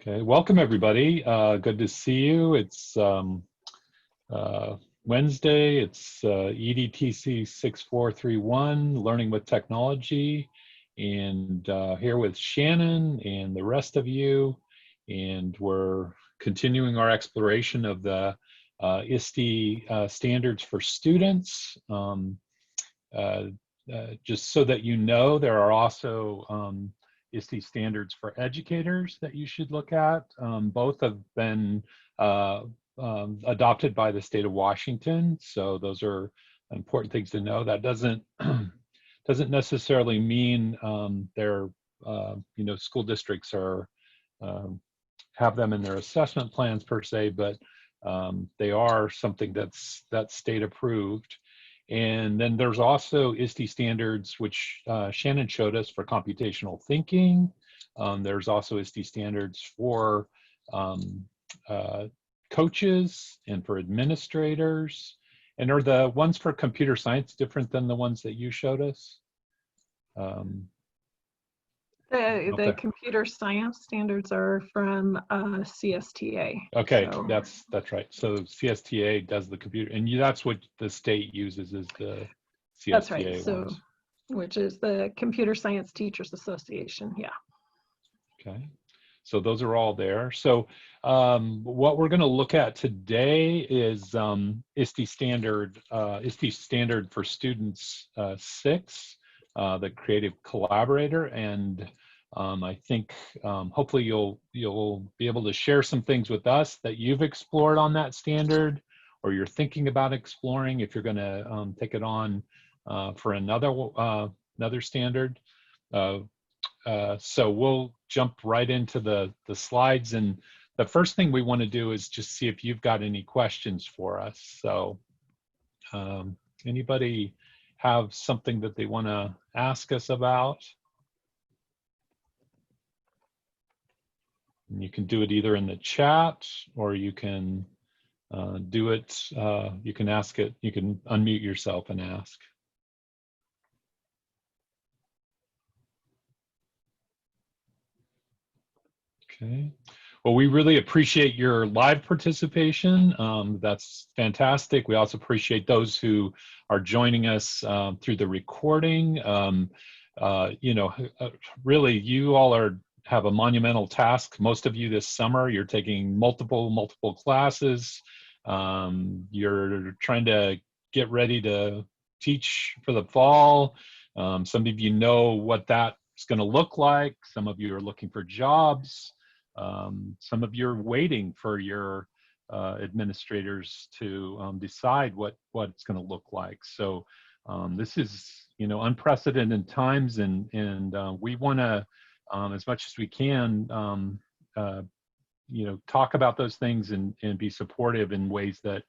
Okay, welcome everybody. Good to see you. It's Wednesday. It's EDTC 6431, Learning with Technology, and here with Shannon and the rest of you. And we're continuing our exploration of the ISTE standards for students. Just so that you know, there are also ISTE standards for educators that you should look at. Both have been adopted by the state of Washington, so those are important things to know. That doesn't necessarily mean their school districts are have them in their assessment plans per se, but they are something that's state approved. And then there's also ISTE standards, which Shannon showed us for computational thinking. There's also ISTE standards for coaches and for administrators. And are the ones for computer science different than the ones that you showed us? The computer science standards are from CSTA. Okay, so. that's right. So CSTA does the computer, and that's what the state uses is the CSTA. That's right. So, ones. Which is the Computer Science Teachers Association. Yeah. Okay, so those are all there. So what we're going to look at today is ISTE standard for Students 6, the Creative Collaborator, and I think hopefully you'll be able to share some things with us that you've explored on that standard, or you're thinking about exploring if you're going to take it on for another standard. So we'll jump right into the slides, and the first thing we want to do is just see if you've got any questions for us. So anybody have something that they want to ask us about? And you can do it either in the chat, or you can do it, you can ask it, you can unmute yourself and ask. Okay. Well, we really appreciate your live participation. That's fantastic. We also appreciate those who are joining us through the recording. Really, you all have a monumental task. Most of you this summer, you're taking multiple classes. You're trying to get ready to teach for the fall. Some of you know what that's going to look like. Some of you are looking for jobs. Some of you are waiting for your administrators to decide what it's going to look like. So this is, unprecedented times, and we want to, as much as we can, talk about those things and be supportive in ways that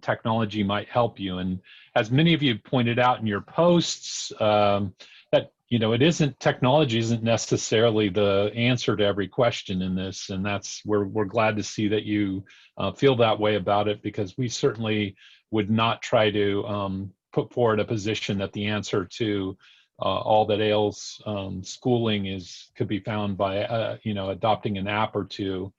technology might help you. And as many of you pointed out in your posts, that technology isn't necessarily the answer to every question in this, and we're glad to see that you feel that way about it, because we certainly would not try to put forward a position that the answer to all that ails schooling could be found by adopting an app or two.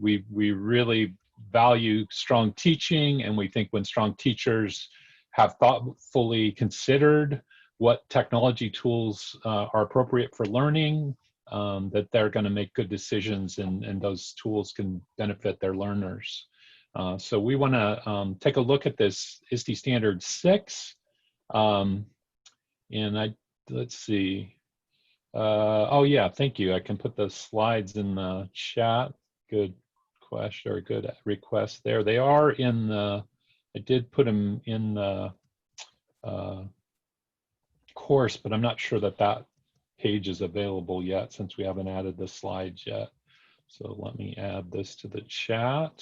We really value strong teaching, and we think when strong teachers have thoughtfully considered what technology tools are appropriate for learning, that they're going to make good decisions, and those tools can benefit their learners. So we want to take a look at this ISTE Standard 6. And let's see. Oh yeah, thank you. I can put the slides in the chat. Good question, or good request there. They are in the, I did put them in the course, but I'm not sure that page is available yet, since we haven't added the slides yet. So let me add this to the chat.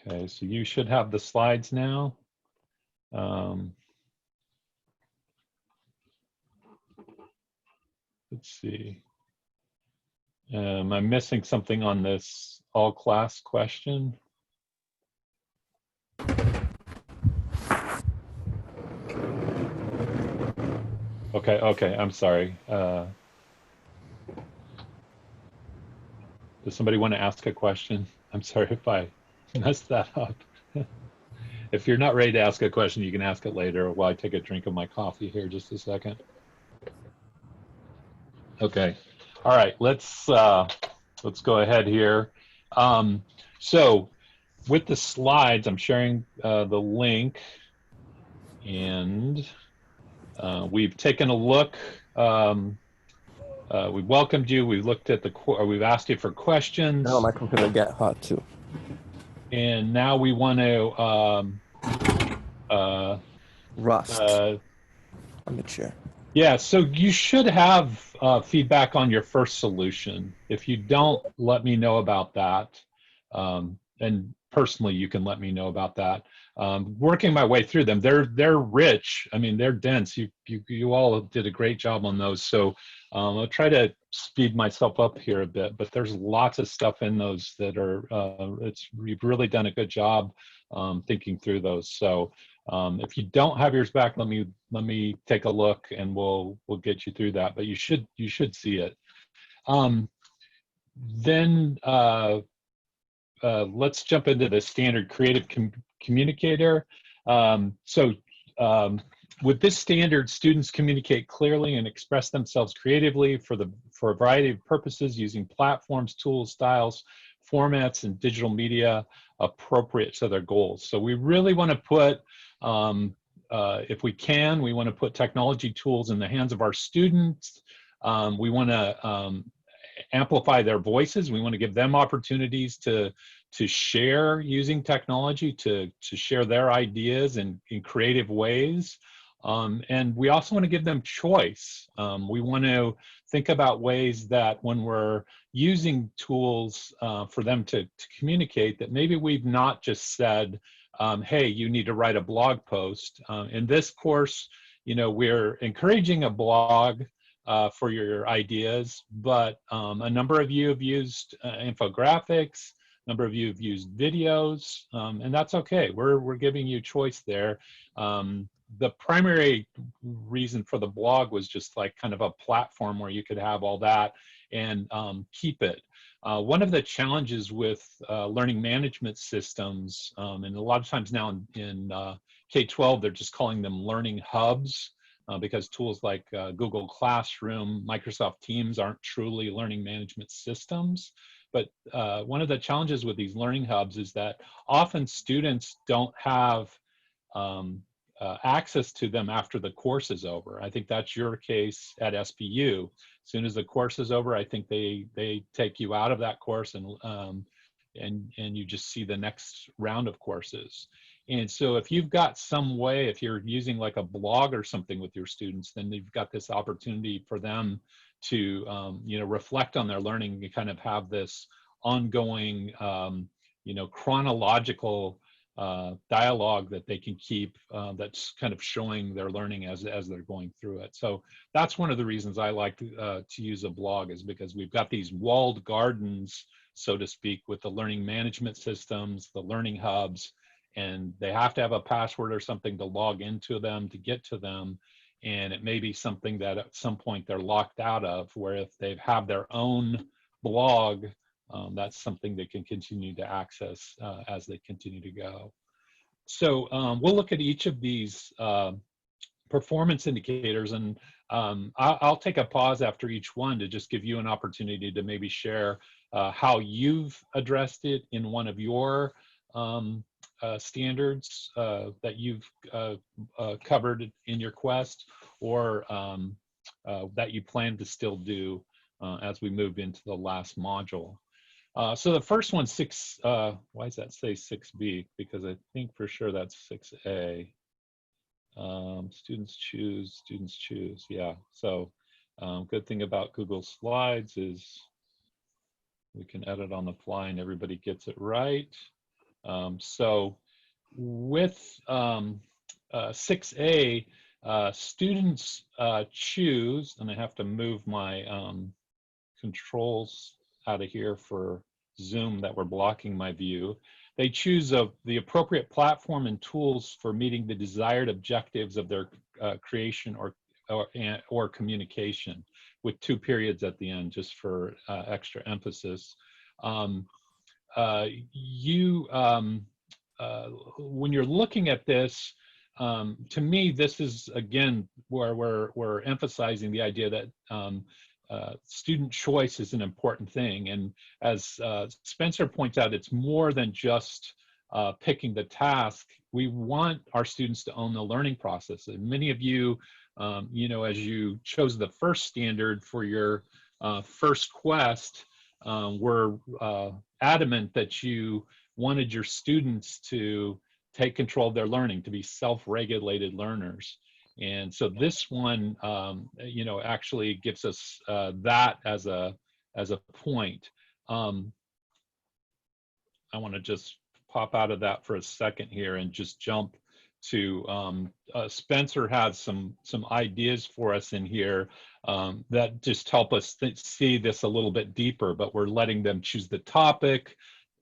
Okay, so you should have the slides now. Let's see. Am I missing something on this all class question? Okay, okay, I'm sorry. Does somebody want to ask a question? I'm sorry if I messed that up. If you're not ready to ask a question, you can ask it later while I take a drink of my coffee here just a second. Okay. All right, let's go ahead here. So with the slides, I'm sharing the link, and we've taken a look. We've welcomed you. We've looked at we've asked you for Now questions, my computer get hot too. and now we want to Rust uh, on the chair. yeah, so you should have feedback on your first solution. If you don't, let me know about that. And personally, you can let me know about that. Working my way through them, they're rich. I mean, they're dense. You all did a great job on those. So I'll try to speed myself up here a bit. But there's lots of stuff in those that are. You've really done a good job thinking through those. So. If you don't have yours back, let me take a look, and we'll get you through that. But you should see it. Then let's jump into the standard creative communicator. So with this standard, students communicate clearly and express themselves creatively for a variety of purposes using platforms, tools, styles, formats, and digital media appropriate to their goals. So we really want to put if we can, we want to put technology tools in the hands of our students. We want to amplify their voices. We want to give them opportunities to share using technology, to share their ideas in creative ways. And we also want to give them choice. We want to think about ways that when we're using tools for them to communicate, that maybe we've not just said, hey, you need to write a blog post. In this course, we're encouraging a blog for your ideas, but a number of you have used infographics, a number of you have used videos, and that's okay. We're giving you choice there. The primary reason for the blog was just like kind of a platform where you could have all that and keep it. One of the challenges with learning management systems, and a lot of times now in K-12, they're just calling them learning hubs because tools like Google Classroom, Microsoft Teams aren't truly learning management systems. But one of the challenges with these learning hubs is that often students don't have access to them after the course is over. I think that's your case at SPU. As soon as the course is over, I think they take you out of that course and you just see the next round of courses. And so if you've got some way, if you're using like a blog or something with your students, then you've got this opportunity for them to reflect on their learning and kind of have this ongoing chronological dialogue that they can keep that's kind of showing their learning as they're going through it. So that's one of the reasons I like to use a blog, is because we've got these walled gardens, so to speak, with the learning management systems, the learning hubs, and they have to have a password or something to log into them to get to them. And it may be something that at some point they're locked out of, where if they have their own blog, that's something they can continue to access as they continue to go. So we'll look at each of these performance indicators, and I'll take a pause after each one to just give you an opportunity to maybe share how you've addressed it in one of your standards that you've covered in your quest, or that you plan to still do as we move into the last module. So the first one, why does that say 6B? Because I think for sure that's 6A. Students choose, yeah. So good thing about Google Slides is we can edit on the fly and everybody gets it right. So with 6A, students choose, and I have to move my controls out of here for Zoom that were blocking my view. They choose the appropriate platform and tools for meeting the desired objectives of their creation or or communication, with 2 periods at the end, just for extra emphasis. Um, when you're looking at this, to me, this is again where we're emphasizing the idea that student choice is an important thing. And as Spencer points out, it's more than just picking the task. We want our students to own the learning process. And many of you, as you chose the first standard for your first quest, were adamant that you wanted your students to take control of their learning, to be self-regulated learners. And so this one, actually gives us that as a point. I want to just pop out of that for a second here and just jump to Spencer has some ideas for us in here that just help us see this a little bit deeper, but we're letting them choose the topic,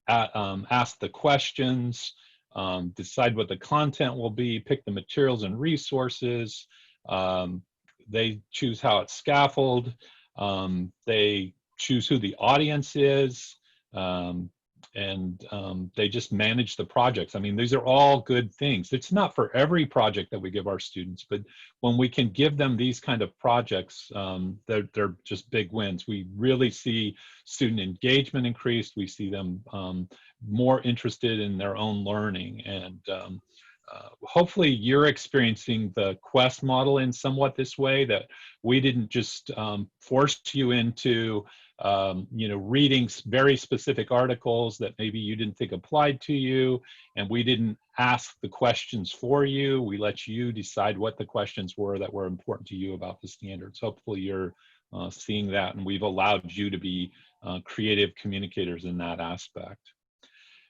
ask the questions, decide what the content will be, pick the materials and resources. They choose how it's scaffolded. They choose who the audience is. And they just manage the projects. I mean, these are all good things. It's not for every project that we give our students, but when we can give them these kind of projects, they're just big wins. We really see student engagement increased. We see them more interested in their own learning. And hopefully you're experiencing the Quest model in somewhat this way, that we didn't just force you into reading very specific articles that maybe you didn't think applied to you, and we didn't ask the questions for you. We let you decide what the questions were that were important to you about the standards. Hopefully you're seeing that, and we've allowed you to be creative communicators in that aspect.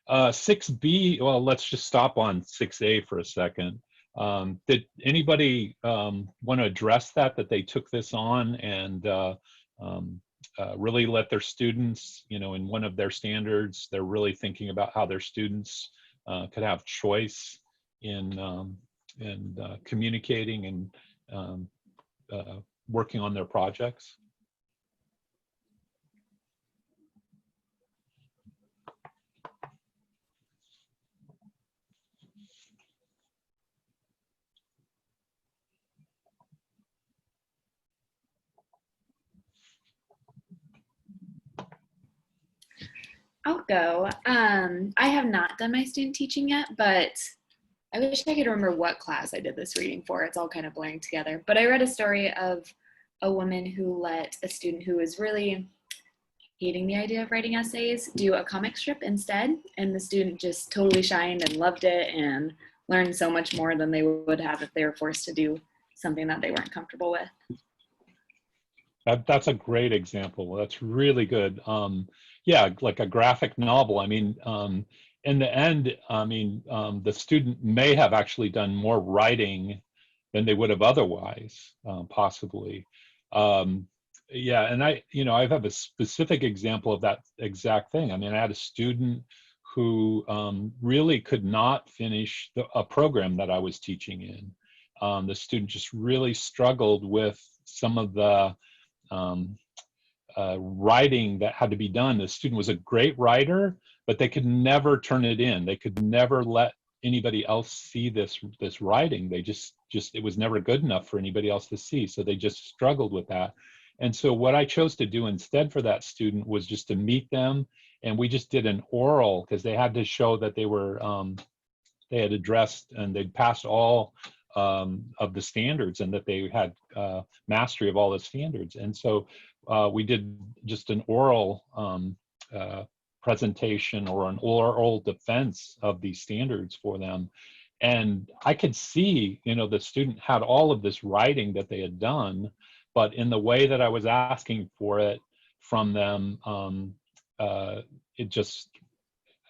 6B, well, let's just stop on 6A for a second. Did anybody want to address that they took this on and really let their students, in one of their standards, they're really thinking about how their students could have choice in communicating and working on their projects? I'll go. I have not done my student teaching yet, but I wish I could remember what class I did this reading for. It's all kind of blurring together. But I read a story of a woman who let a student who was really hating the idea of writing essays do a comic strip instead. And the student just totally shined and loved it and learned so much more than they would have if they were forced to do something that they weren't comfortable with. That's a great example. That's really good. Yeah, like a graphic novel. I mean, in the end, the student may have actually done more writing than they would have otherwise, possibly. Yeah, and I have a specific example of that exact thing. I mean, I had a student who really could not finish a program that I was teaching in. The student just really struggled with some of the writing that had to be done. The student was a great writer, but they could never turn it in. They could never let anybody else see this writing. They just it was never good enough for anybody else to see. So they just struggled with that. And so what I chose to do instead for that student was just to meet them, and we just did an oral, because they had to show that they were they had addressed and they'd passed all of the standards, and that they had mastery of all the standards. And so we did just an oral presentation, or an oral defense of these standards for them. And I could see, the student had all of this writing that they had done, but in the way that I was asking for it from them, it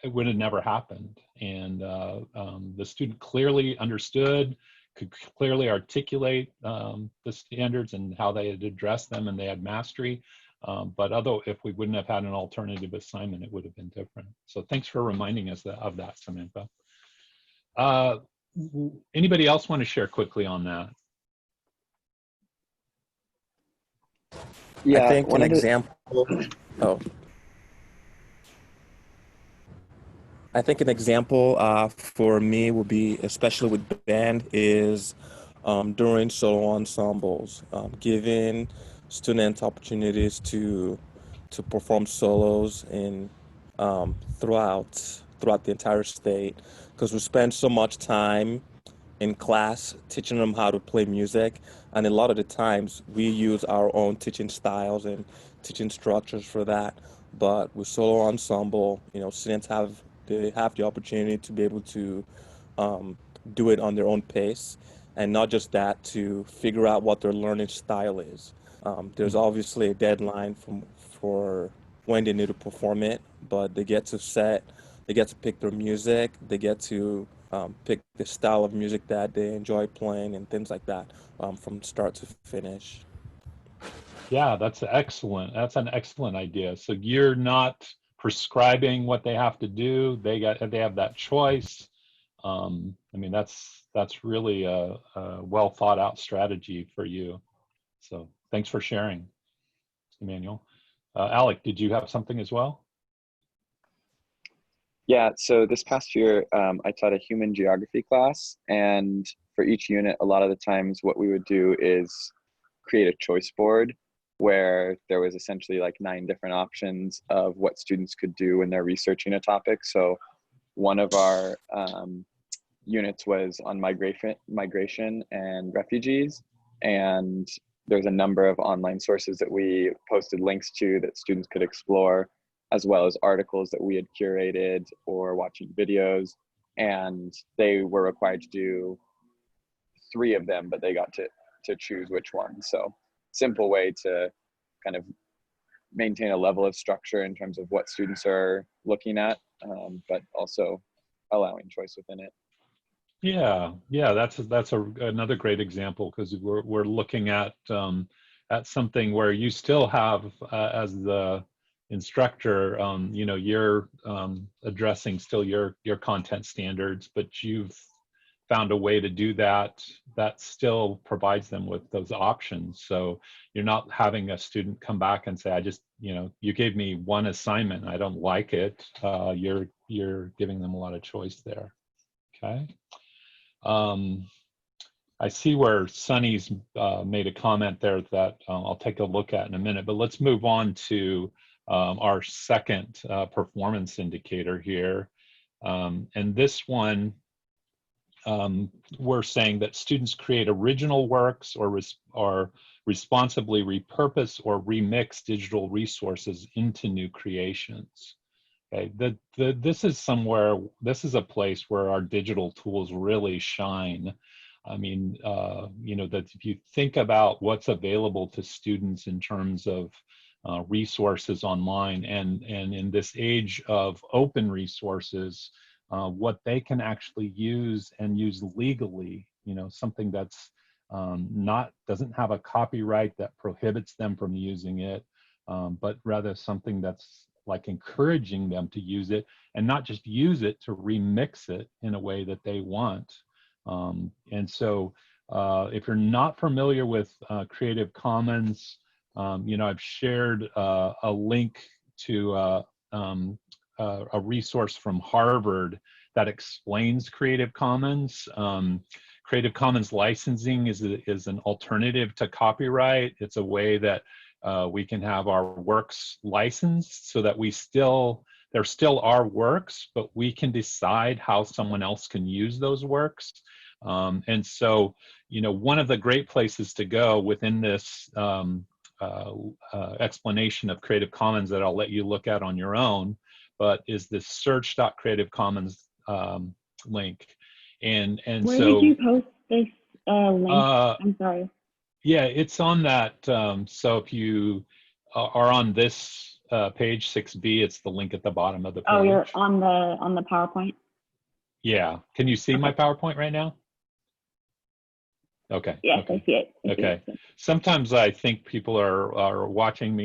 would have never happened. And the student clearly understood, could clearly articulate the standards and how they had addressed them, and they had mastery. But if we wouldn't have had an alternative assignment, it would have been different. So thanks for reminding us of that, Samantha. Anybody else want to share quickly on that? Yeah, I think an one of the example. Oh, I think an example for me would be, especially with band, is during solo ensembles, giving students opportunities to perform solos in throughout the entire state, because we spend so much time in class teaching them how to play music, and a lot of the times we use our own teaching styles and teaching structures for that. But with solo ensemble, students have the opportunity to be able to um, do it on their own pace, and not just that, to figure out what their learning style is. There's obviously a deadline for when they need to perform it, but they get to pick their music, they get to pick the style of music that they enjoy playing and things like that, from start to finish. Yeah, that's excellent. That's an excellent idea. So you're not prescribing what they have to do. They have that choice. I mean, that's really a well thought out strategy for you. So thanks for sharing, Emmanuel. Alec, did you have something as well? Yeah, so this past year, I taught a human geography class, and for each unit, a lot of the times what we would do is create a choice board where there was essentially like 9 different options of what students could do when they're researching a topic. So one of our units was on migration and refugees, and there's a number of online sources that we posted links to that students could explore, as well as articles that we had curated or watching videos. And they were required to do 3 of them, but they got to choose which one. So simple way to kind of maintain a level of structure in terms of what students are looking at, but also allowing choice within it. Yeah, another great example, because we're looking at something where you still have, as the instructor, you're addressing still your content standards, but you've found a way to do that that still provides them with those options. So you're not having a student come back and say, I just, you gave me one assignment, I don't like it. You're giving them a lot of choice there. Okay. I see where Sunny's made a comment there that I'll take a look at in a minute, but let's move on to our second performance indicator here. And this one, we're saying that students create original works or responsibly repurpose or remix digital resources into new creations. Okay, this is a place where our digital tools really shine. I mean, that if you think about what's available to students in terms of resources online, and in this age of open resources, what they can actually use and use legally, something that's doesn't have a copyright that prohibits them from using it, but rather something that's like encouraging them to use it, and not just use it to remix it in a way that they want. And so if you're not familiar with Creative Commons, I've shared a link to a resource from Harvard that explains Creative Commons. Creative Commons licensing is an alternative to copyright. It's a way that we can have our works licensed so that they're still our works, but we can decide how someone else can use those works. And so, one of the great places to go within this explanation of Creative Commons that I'll let you look at on your own, but is this search.creativecommons link. And Where so, did you post this link? I'm sorry. Yeah, it's on that. So if you are on this page 6B, it's the link at the bottom of the page. Oh, you're on the PowerPoint? Yeah. Can you see Okay. my PowerPoint right now? Okay. Yes, Okay. I see it. Okay. Sometimes I think people are watching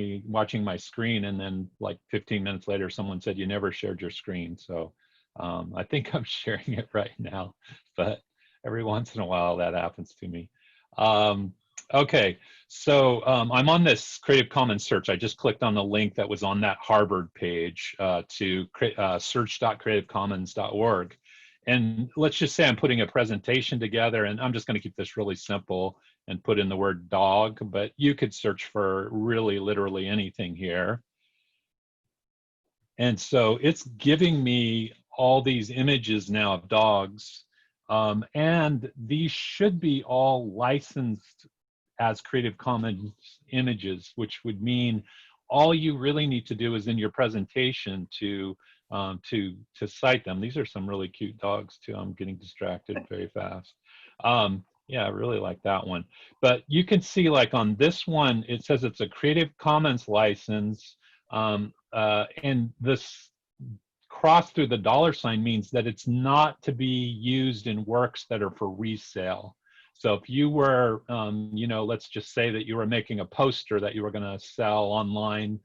my screen, and then like 15 minutes later, someone said, you never shared your screen. So I think I'm sharing it right now, but every once in a while that happens to me. Okay, so I'm on this Creative Commons search. I just clicked on the link that was on that Harvard page to search.creativecommons.org. And let's just say I'm putting a presentation together, and I'm just going to keep this really simple and put in the word dog, but you could search for really literally anything here. And so it's giving me all these images now of dogs, and these should be all licensed as Creative Commons images, which would mean all you really need to do is in your presentation to cite them. These are some really cute dogs too. I'm getting distracted very fast. Yeah, I really like that one. But you can see, like on this one, it says it's a Creative Commons license, and this cross through the $ means that it's not to be used in works that are for resale. So if you were, you know, let's just say that you were making a poster that you were going to sell online,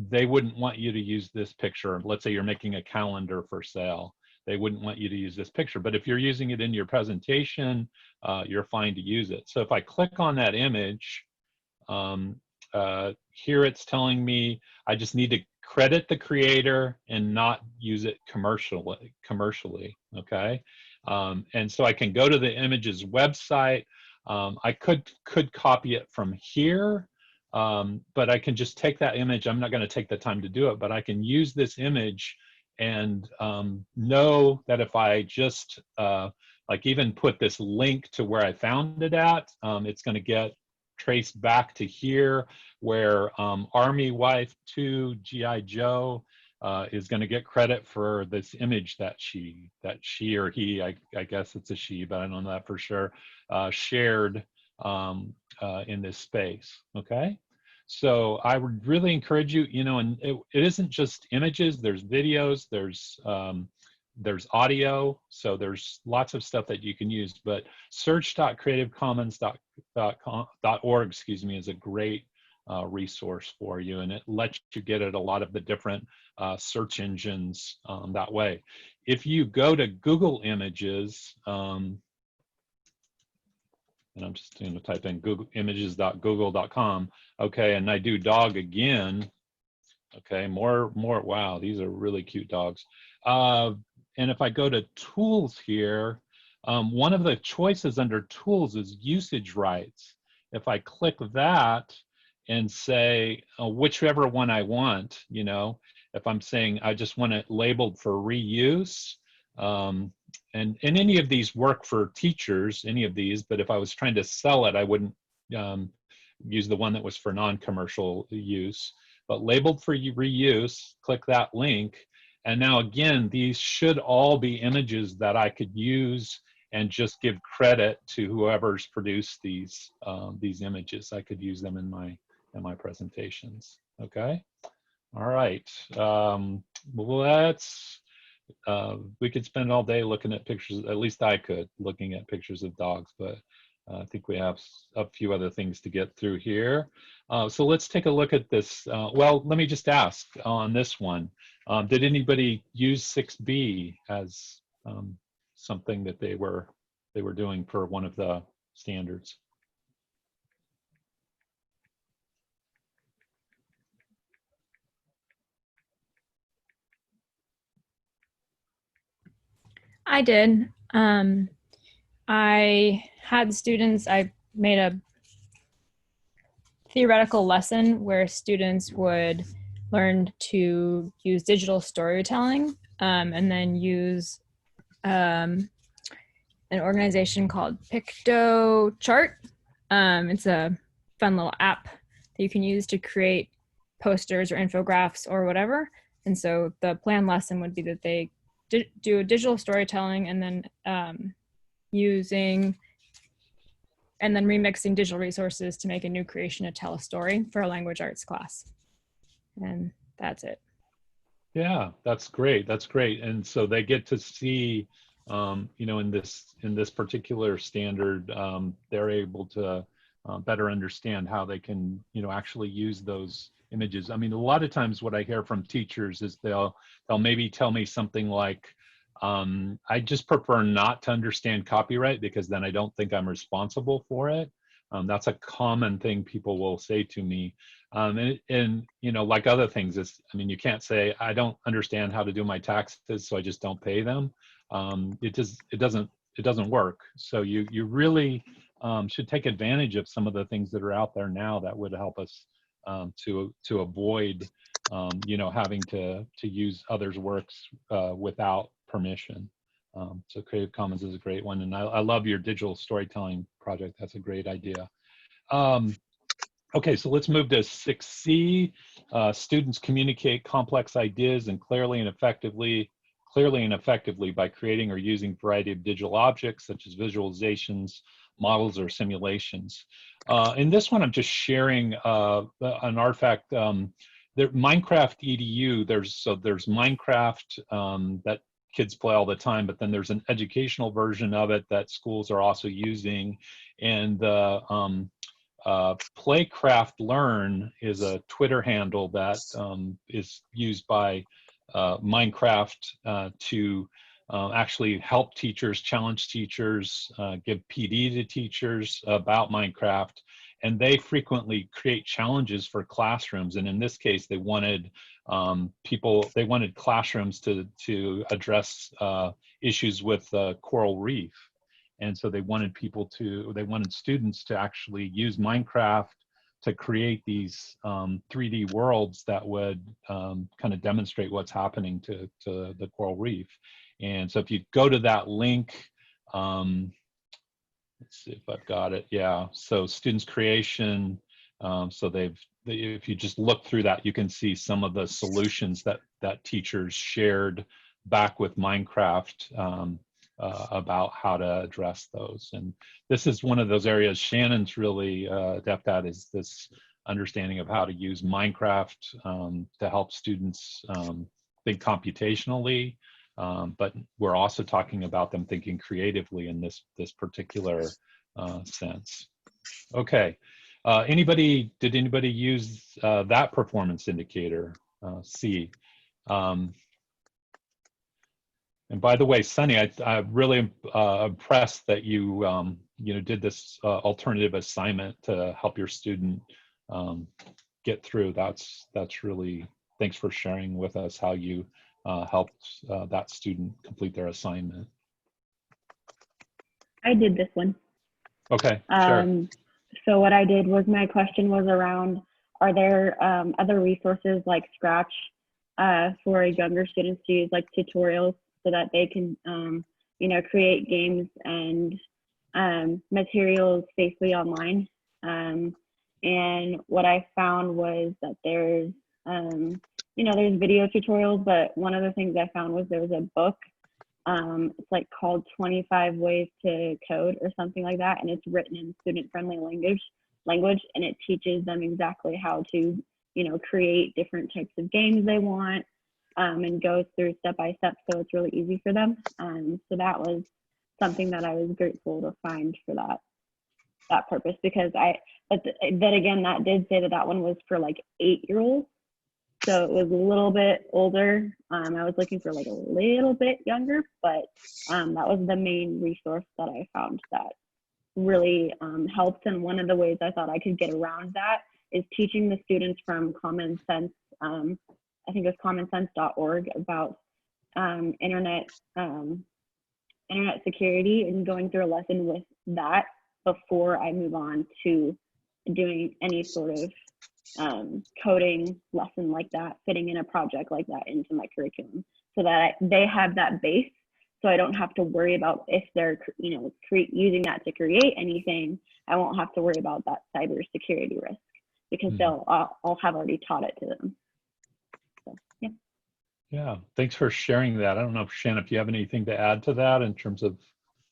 they wouldn't want you to use this picture. Let's say you're making a calendar for sale. They wouldn't want you to use this picture. But if you're using it in your presentation, you're fine to use it. So if I click on that image, here it's telling me I just need to credit the creator and not use it commercially, okay? And so I can go to the image's website. I could copy it from here, but I can just take that image. I'm not going to take the time to do it, but I can use this image and know that if I just like even put this link to where I found it at, it's going to get traced back to here where Army Wife 2 G.I. Joe is going to get credit for this image that she or he, I guess it's a she, but I don't know that for sure, shared in this space. Okay, so I would really encourage you, you know, and it isn't just images. There's videos, there's audio, so there's lots of stuff that you can use. But search.creativecommons.org, excuse me, is a great resource for you, and it lets you get at a lot of the different search engines that way. If you go to Google Images, and I'm just going to type in Google images.google.com, okay, and I do dog again, okay, more, wow, these are really cute dogs. And if I go to tools here, one of the choices under tools is usage rights. If I click that and say whichever one I want, you know, if I'm saying I just want it labeled for reuse, and any of these work for teachers, any of these, but if I was trying to sell it, I wouldn't use the one that was for non-commercial use, but labeled for reuse, click that link. And now again, these should all be images that I could use and just give credit to whoever's produced these images. I could use them in my presentations. Okay. All right. Well, we could spend all day looking at pictures. At least I could, looking at pictures of dogs. But I think we have a few other things to get through here. So let's take a look at this. Well, let me just ask on this one. Did anybody use 6B as something that they were doing for one of the standards? I did. I had students, I made a theoretical lesson where students would learn to use digital storytelling and then use an organization called Pictochart. It's a fun little app that you can use to create posters or infographics or whatever. And so the planned lesson would be that they do digital storytelling and then remixing digital resources to make a new creation to tell a story for a language arts class. And that's it. Yeah, that's great. That's great. And so they get to see, you know, in this particular standard, they're able to better understand how they can, you know, actually use those images. I mean, a lot of times what I hear from teachers is they'll maybe tell me something like, I just prefer not to understand copyright because then I don't think I'm responsible for it. That's a common thing people will say to me. And you know, like other things, I mean, you can't say, I don't understand how to do my taxes, so I just don't pay them. It doesn't work. So you really should take advantage of some of the things that are out there now that would help us to avoid you know, having to use others' works without permission. So Creative Commons is a great one, and I love your digital storytelling project. That's a great idea. Okay, so let's move to 6C. Students communicate complex ideas and clearly and effectively by creating or using a variety of digital objects such as visualizations, models, or simulations. In this one, I'm just sharing an artifact. Minecraft EDU, there's Minecraft that kids play all the time, but then there's an educational version of it that schools are also using. And Playcraft Learn is a Twitter handle that is used by Minecraft to actually help teachers, challenge teachers, give PD to teachers about Minecraft. And they frequently create challenges for classrooms. And in this case, they wanted classrooms to address issues with coral reef. And so they wanted students to actually use Minecraft to create these 3D worlds that would kind of demonstrate what's happening to the coral reef. And so if you go to that link, let's see if I've got it. Yeah, so students creation. So if you just look through that, you can see some of the solutions that teachers shared back with Minecraft about how to address those. And this is one of those areas Shannon's really adept at, is this understanding of how to use Minecraft to help students think computationally. But we're also talking about them thinking creatively in this particular sense. Okay, did anybody use that performance indicator, C? And by the way, Sunny, I'm really impressed that you did this alternative assignment to help your student get through. That's really, thanks for sharing with us how you helped that student complete their assignment. I did this one. Okay, sure. So what I did was, my question was around, are there other resources like Scratch for younger students to use, like tutorials, so that they can, create games and materials safely online. And what I found was that there's video tutorials, but one of the things I found was there was a book. It's like called 25 Ways to Code or something like that, and it's written in student-friendly language, and it teaches them exactly how to, create different types of games they want. And goes through step by step, so it's really easy for them. So that was something that I was grateful to find for that purpose, because but again, that did say that one was for like 8-year-olds, so it was a little bit older. I was looking for like a little bit younger, but that was the main resource that I found that really helped. And one of the ways I thought I could get around that is teaching the students from Common Sense. I think it was commonsense.org, about internet security, and going through a lesson with that before I move on to doing any sort of coding lesson like that, fitting in a project like that into my curriculum, so that they have that base, so I don't have to worry about if they're using that to create anything. I won't have to worry about that cybersecurity risk, because I'll have already taught it to them. So, yeah. Yeah, thanks for sharing that. I don't know, Shannon, if you have anything to add to that in terms of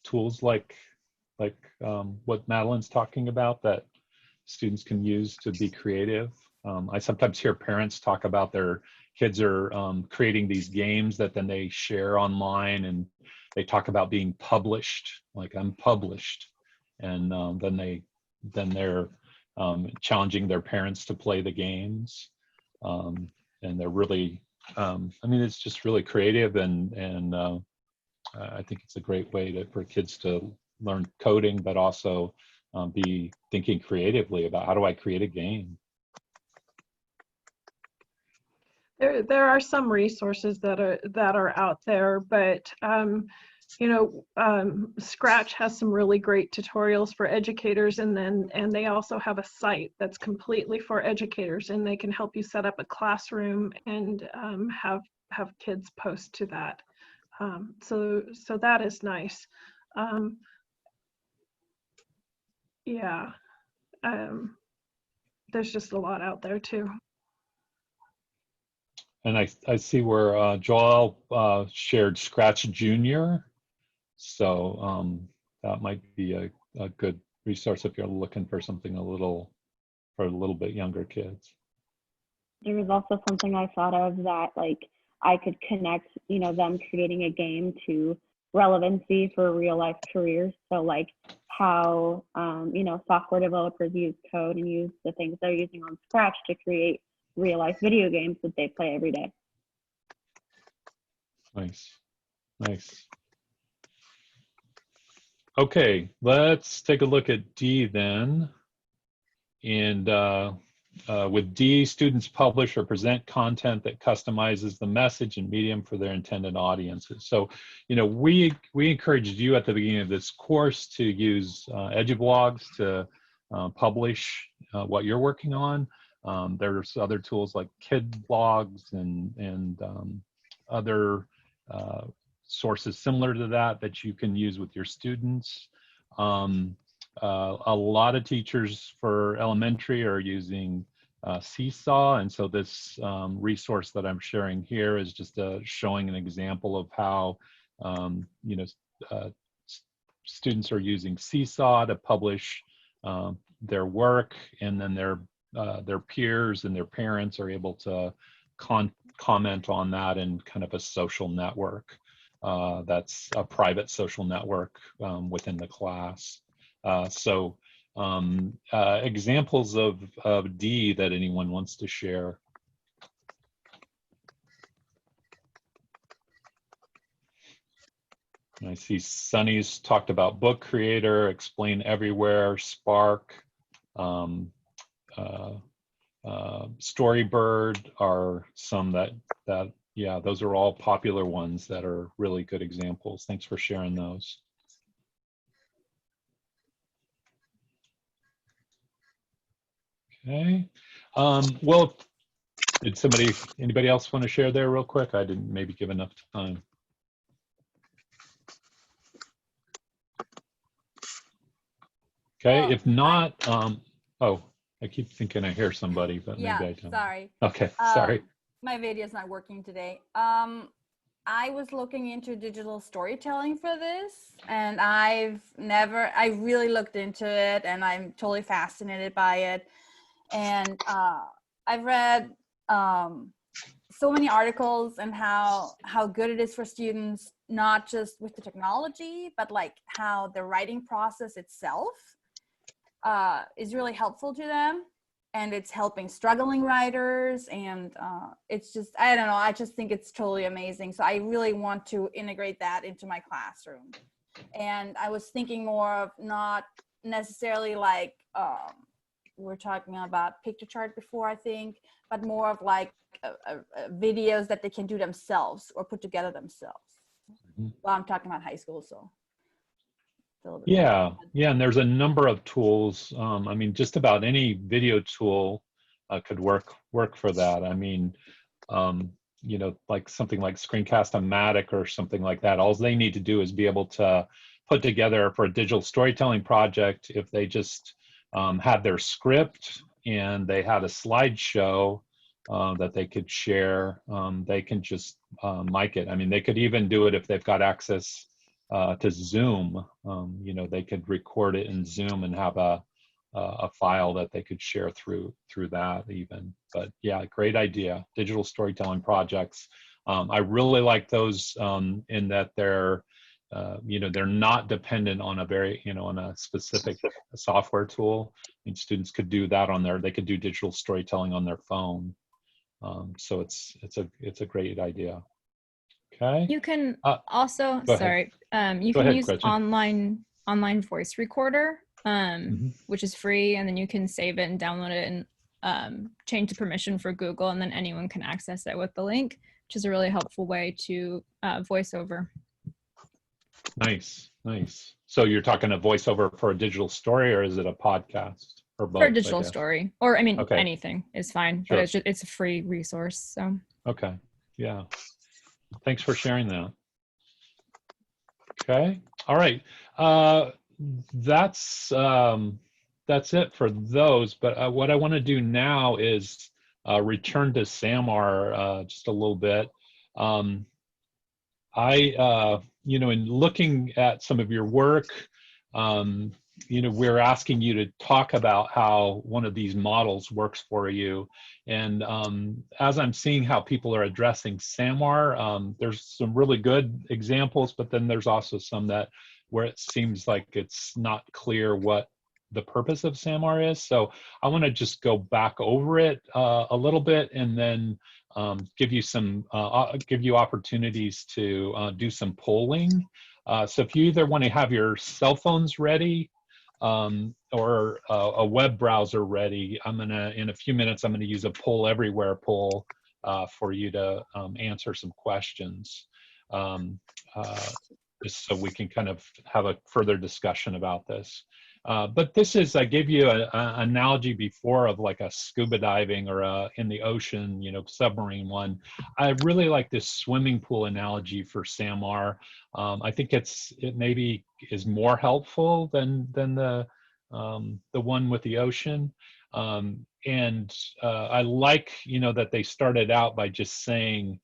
tools like what Madeline's talking about that students can use to be creative. I sometimes hear parents talk about their kids are creating these games that then they share online, and they talk about being published, like I'm published, and then they're challenging their parents to play the games, and they're really it's just really creative, and I think it's a great way for kids to learn coding, but also be thinking creatively about how do I create a game. There are some resources that are out there, but Scratch has some really great tutorials for educators, and they also have a site that's completely for educators, and they can help you set up a classroom and have kids post to that. So that is nice. Yeah, there's just a lot out there too. And I see where Joel shared Scratch Junior. So that might be a good resource if you're looking for something for a little bit younger kids. There was also something I thought of that like I could connect, them creating a game to relevancy for real life careers. So like how, software developers use code and use the things they're using on Scratch to create real life video games that they play every day. Nice. Okay, let's take a look at D then. And with D, students publish or present content that customizes the message and medium for their intended audiences. So, we encouraged you at the beginning of this course to use EduBlogs to publish what you're working on. There's other tools like KidBlogs and other sources similar to that you can use with your students. A lot of teachers for elementary are using Seesaw, and so this resource that I'm sharing here is just showing an example of how students are using Seesaw to publish their work, and then their peers and their parents are able to comment on that in kind of a social network. That's a private social network within the class. Examples of D that anyone wants to share. I see Sunny's talked about Book Creator, Explain Everywhere, Spark, Storybird are some that yeah, those are all popular ones that are really good examples. Thanks for sharing those. Okay. Well, did anybody else want to share there real quick? I didn't maybe give enough time. Okay, if not, oh, I keep thinking I hear somebody, but maybe I don't. Sorry. Okay, sorry. My video is not working today. I was looking into digital storytelling for this, and I really looked into it, and I'm totally fascinated by it. And I've read so many articles and how good it is for students, not just with the technology, but like how the writing process itself is really helpful to them, and it's helping struggling writers, and it's just, I don't know, I just think it's totally amazing. So I really want to integrate that into my classroom. And I was thinking more of not necessarily like we're talking about Piktochart before, I think, but more of like videos that they can do themselves or put together themselves. Mhm. Well, I'm talking about high school, so. Yeah, and there's a number of tools. I mean, just about any video tool could work for that. I mean, like something like Screencast-O-Matic or something like that. All they need to do is be able to put together for a digital storytelling project. If they just had their script and they had a slideshow that they could share, they can just mic it. I mean, they could even do it if they've got access to Zoom. They could record it in Zoom and have a file that they could share through that even. But yeah, great idea. Digital storytelling projects. I really like those in that they're not dependent on on a specific software tool. I mean, students could do that they could do digital storytelling on their phone. So it's a great idea. Okay. You can also, go ahead. sorry, you Go can ahead, use Gretchen. online voice recorder which is free, and then you can save it and download it and change the permission for Google, and then anyone can access it with the link, which is a really helpful way to voiceover. Nice, nice. So you're talking a voiceover for a digital story, or is it a podcast, or both? For a digital story, or I mean, Okay. anything is fine, Sure. but it's a free resource. So Okay, yeah. Thanks for sharing that. Okay, all right. That's it for those. But what I want to do now is return to Samar just a little bit. In looking at some of your work, we're asking you to talk about how one of these models works for you. And as I'm seeing how people are addressing SAMR, there's some really good examples, but then there's also some where it seems like it's not clear what the purpose of SAMR is. So I want to just go back over it a little bit, and then give you opportunities to do some polling. So if you either want to have your cell phones ready or a web browser ready, in a few minutes, I'm gonna use a poll everywhere poll for you to answer some questions, just so we can kind of have a further discussion about this. But this is, I gave you an analogy before of like a scuba diving or in the ocean, submarine one. I really like this swimming pool analogy for SAMR. I think it maybe is more helpful than the one with the ocean. I like, that they started out by just saying,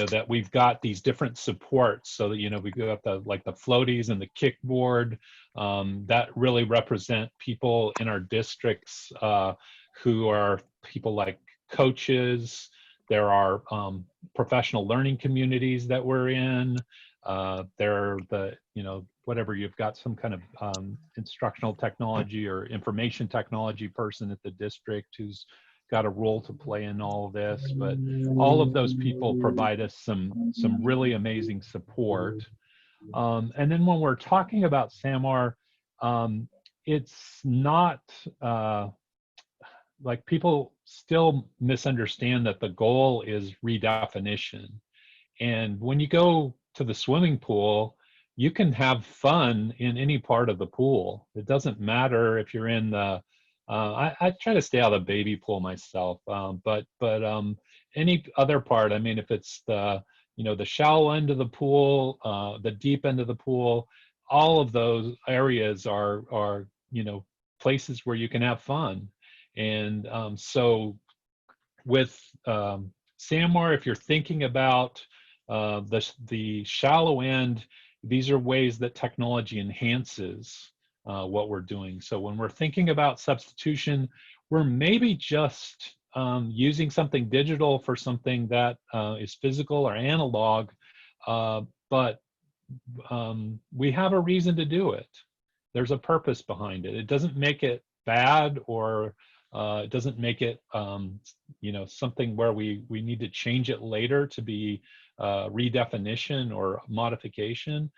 that we've got these different supports, so that we've got the floaties and the kickboard that really represent people in our districts who are people like coaches. There are professional learning communities that we're in. There are whatever, you've got some kind of instructional technology or information technology person at the district who's got a role to play in all of this. But all of those people provide us some really amazing support. And then when we're talking about SAMR, it's not like, people still misunderstand that the goal is redefinition. And when you go to the swimming pool, you can have fun in any part of the pool. It doesn't matter if you're in the, I try to stay out of the baby pool myself, but any other part, I mean, if it's the shallow end of the pool, the deep end of the pool, all of those areas are places where you can have fun. And so with SAMR, if you're thinking about the shallow end, these are ways that technology enhances what we're doing. So when we're thinking about substitution, we're maybe just using something digital for something that is physical or analog, but we have a reason to do it. There's a purpose behind it. It doesn't make it bad, or it doesn't make it something where we need to change it later to be redefinition or modification.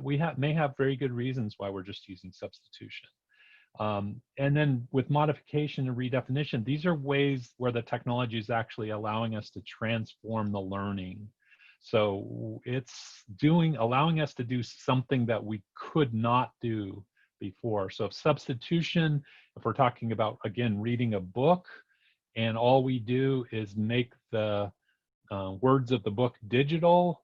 We may have very good reasons why we're just using substitution. And then with modification and redefinition, these are ways where the technology is actually allowing us to transform the learning. So it's allowing us to do something that we could not do before. So if substitution, if we're talking about, again, reading a book, and all we do is make the words of the book digital,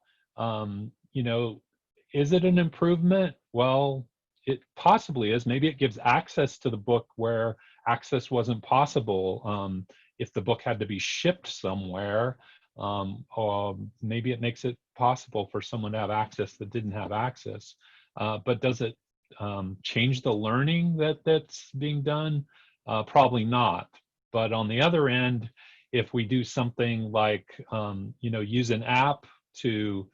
is it an improvement? Well, it possibly is. Maybe it gives access to the book where access wasn't possible. If the book had to be shipped somewhere, or maybe it makes it possible for someone to have access that didn't have access. But does it change the learning that's being done? Probably not. But on the other end, if we do something like use an app to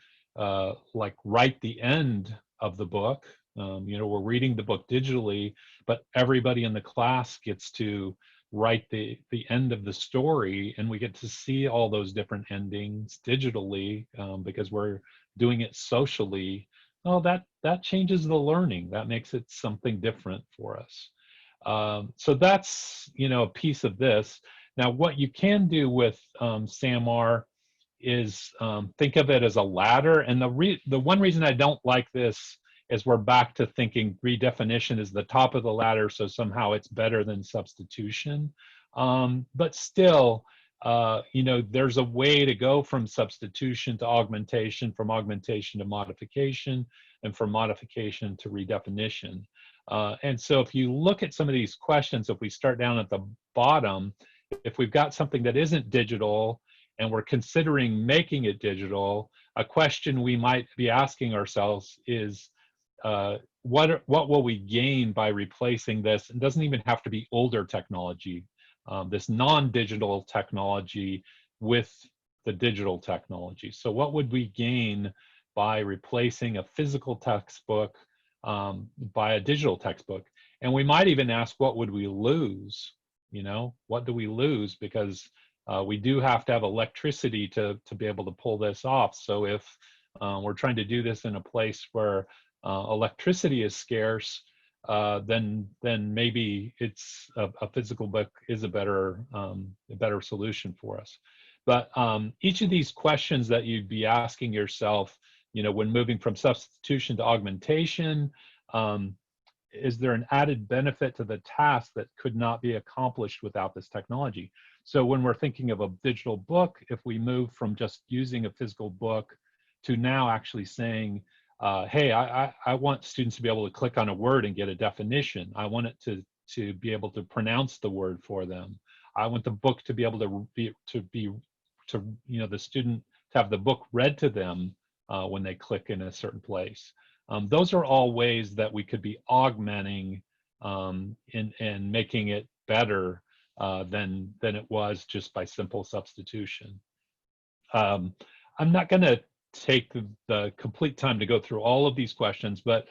like write the end of the book, we're reading the book digitally, but everybody in the class gets to write the end of the story, and we get to see all those different endings digitally because we're doing it socially. oh, that changes the learning. That makes it something different for us. So that's, a piece of this. Now, what you can do with SAMR is think of it as a ladder. And the one reason I don't like this is we're back to thinking redefinition is the top of the ladder, so somehow it's better than substitution. But still, there's a way to go from substitution to augmentation, from augmentation to modification, and from modification to redefinition. And so if you look at some of these questions, if we start down at the bottom, if we've got something that isn't digital and we're considering making it digital, a question we might be asking ourselves is, what will we gain by replacing this? It doesn't even have to be older technology, this non-digital technology with the digital technology. So what would we gain by replacing a physical textbook by a digital textbook? And we might even ask, what would we lose? What do we lose? Because we do have to have electricity to be able to pull this off. So if we're trying to do this in a place where electricity is scarce, then maybe it's a physical book is a better solution for us. But each of these questions that you'd be asking yourself, when moving from substitution to augmentation, is there an added benefit to the task that could not be accomplished without this technology? So when we're thinking of a digital book, if we move from just using a physical book to now actually saying, hey, I want students to be able to click on a word and get a definition. I want it to be able to pronounce the word for them. I want the book to be able to the student to have the book read to them when they click in a certain place. Those are all ways that we could be augmenting and making it better than it was just by simple substitution. I'm not going to take the complete time to go through all of these questions, but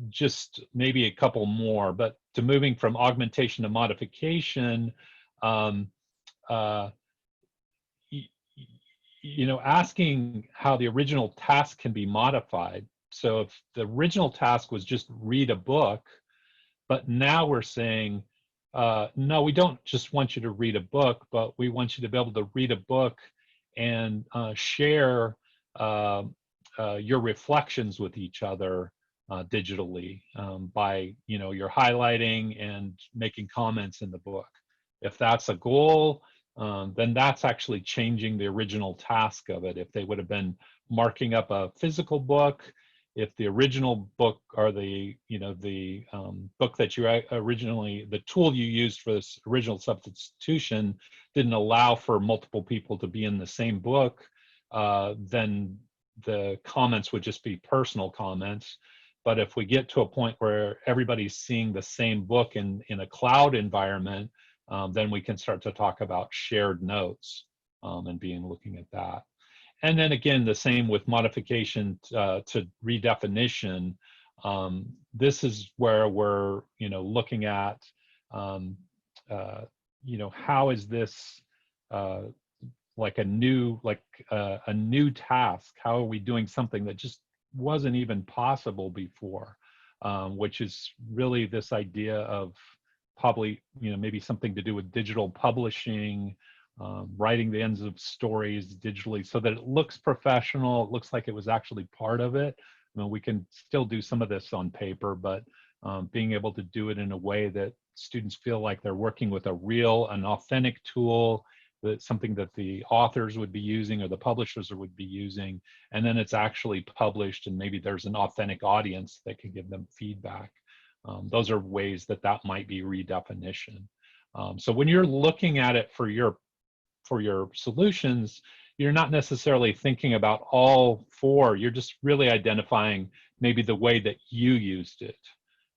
just maybe a couple more. But to moving from augmentation to modification, asking how the original task can be modified. So if the original task was just read a book, but now we're saying, no, we don't just want you to read a book, but we want you to be able to read a book and share your reflections with each other digitally by, your highlighting and making comments in the book. If that's a goal, then that's actually changing the original task of it. If they would have been marking up a physical book, if the original book or the book that you originally, the tool you used for this original substitution didn't allow for multiple people to be in the same book, then the comments would just be personal comments. But if we get to a point where everybody's seeing the same book in a cloud environment, then we can start to talk about shared notes and looking at that. And then again, the same with modification to redefinition. This is where we're, looking at, how is this like a new task? How are we doing something that just wasn't even possible before? Which is really this idea of probably, maybe something to do with digital publishing, writing the ends of stories digitally so that it looks professional. It looks like it was actually part of it. We can still do some of this on paper, but being able to do it in a way that students feel like they're working with an authentic tool, that's something that the authors would be using or the publishers would be using, and then it's actually published and maybe there's an authentic audience that can give them feedback. Those are ways that might be redefinition. So when you're looking at it for your solutions, you're not necessarily thinking about all four. You're just really identifying maybe the way that you used it.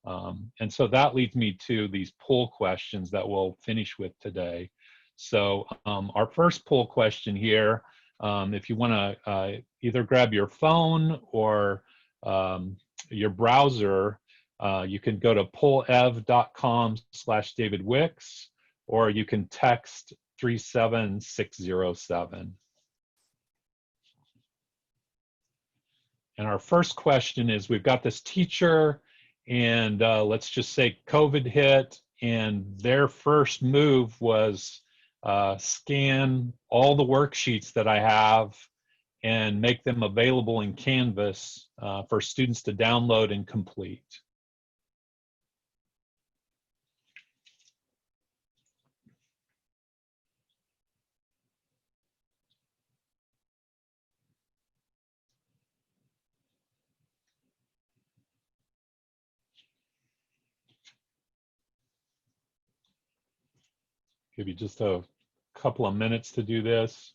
And so that leads me to these poll questions that we'll finish with today. So our first poll question here, if you want to either grab your phone or your browser, you can go to pollev.com/David Wicks, or you can text 37607. our first question is, we've got this teacher, and let's just say COVID hit, and their first move was scan all the worksheets that I have and make them available in Canvas for students to download and complete. Give you just a couple of minutes to do this.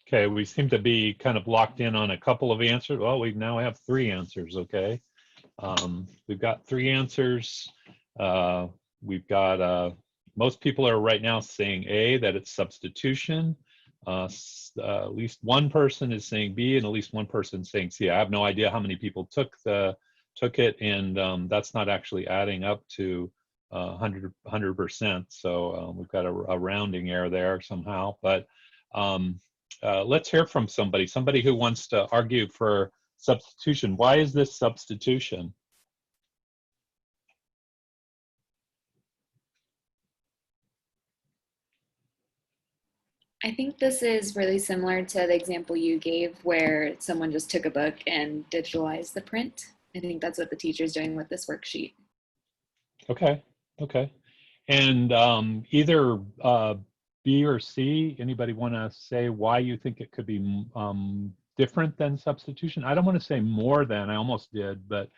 Okay, we seem to be kind of locked in on a couple of answers. Well, we now have 3 answers, okay. We've got 3 answers. We've got, most people are right now saying A, that it's substitution. At least one person is saying B, and at least one person saying C. I have no idea how many people took it, and that's not actually adding up to 100%. So we've got a rounding error there somehow. But let's hear from somebody who wants to argue for substitution. Why is this substitution? I think this is really similar to the example you gave where someone just took a book and digitalized the print. I think that's what the teacher's doing with this worksheet. Okay, okay. And either B or C, anybody want to say why you think it could be different than substitution? I don't want to say more than, I almost did, but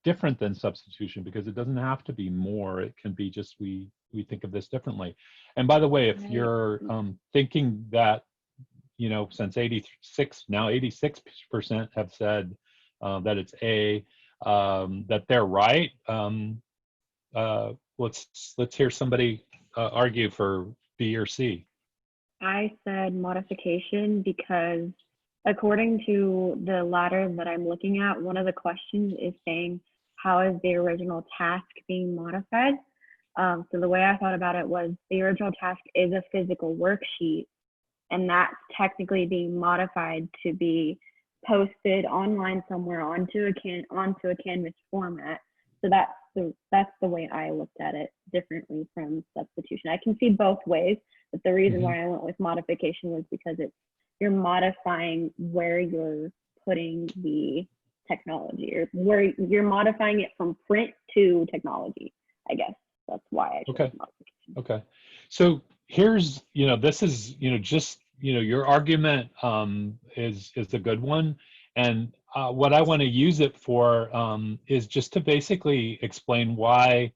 different than substitution, because it doesn't have to be more. It can be just we think of this differently. And by the way, if you're thinking that, you know, since 86% have said that it's A, that they're right, let's hear somebody argue for B or C. I said modification because according to the ladder that I'm looking at, one of the questions is saying, how is the original task being modified? So the way I thought about it was the original task is a physical worksheet, and that's technically being modified to be posted online somewhere onto a Canvas format. So that's the way I looked at it, differently from substitution. I can see both ways, but the reason why I went with modification was because you're modifying where you're putting the technology, or where you're modifying it from print to technology, I guess. That's why I chose modification. Okay. So here's, you know, this is, you know, just, you know, your argument is a good one. And what I want to use it for is just to basically explain why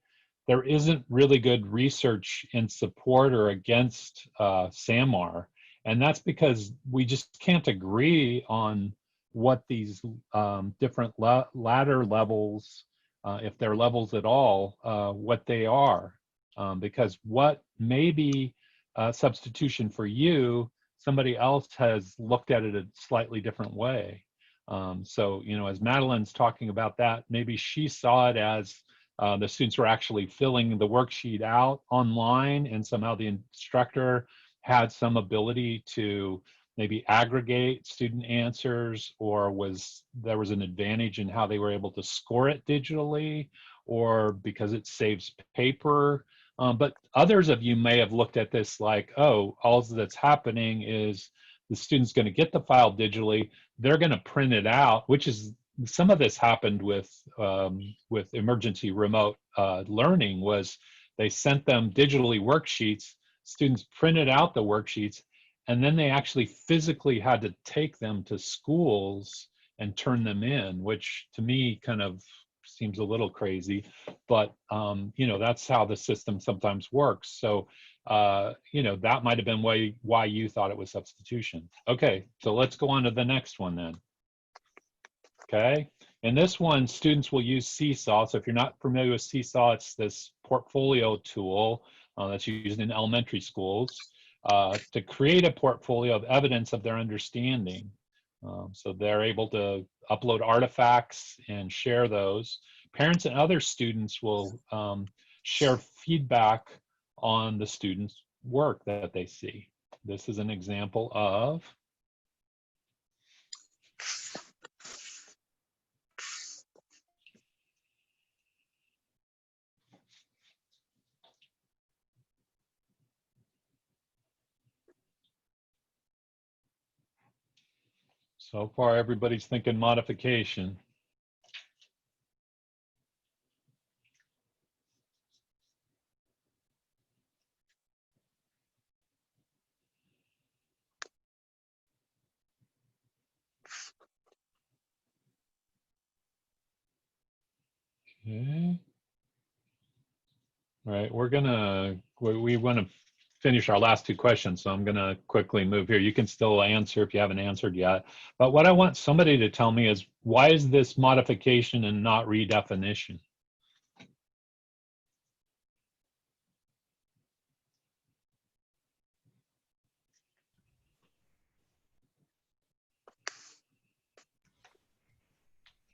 there isn't really good research in support or against SAMR. And that's because we just can't agree on what these different ladder levels, if they're levels at all, what they are. Because what may be substitution for you, somebody else has looked at it a slightly different way. So, you know, as Madeline's talking about that, maybe she saw it as the students were actually filling the worksheet out online, and somehow the instructor had some ability to maybe aggregate student answers, or there was an advantage in how they were able to score it digitally, or because it saves paper. But others of you may have looked at this like, oh, all that's happening is the student's going to get the file digitally, they're going to print it out, which is, some of this happened with emergency remote learning, was they sent them digitally worksheets, students printed out the worksheets, and then they actually physically had to take them to schools and turn them in, which to me kind of seems a little crazy, but you know, that's how the system sometimes works. So you know, that might have been why you thought it was substitution. Okay, so let's go on to the next one then. Okay, in this one, students will use Seesaw. So if you're not familiar with Seesaw, it's this portfolio tool that's used in elementary schools to create a portfolio of evidence of their understanding. So they're able to upload artifacts and share those. Parents and other students will share feedback on the students' work that they see. This is an example of so far everybody's thinking modification. Okay. All right, we want to finish our last two questions, so I'm gonna quickly move here. You can still answer if you haven't answered yet. But what I want somebody to tell me is, why is this modification and not redefinition?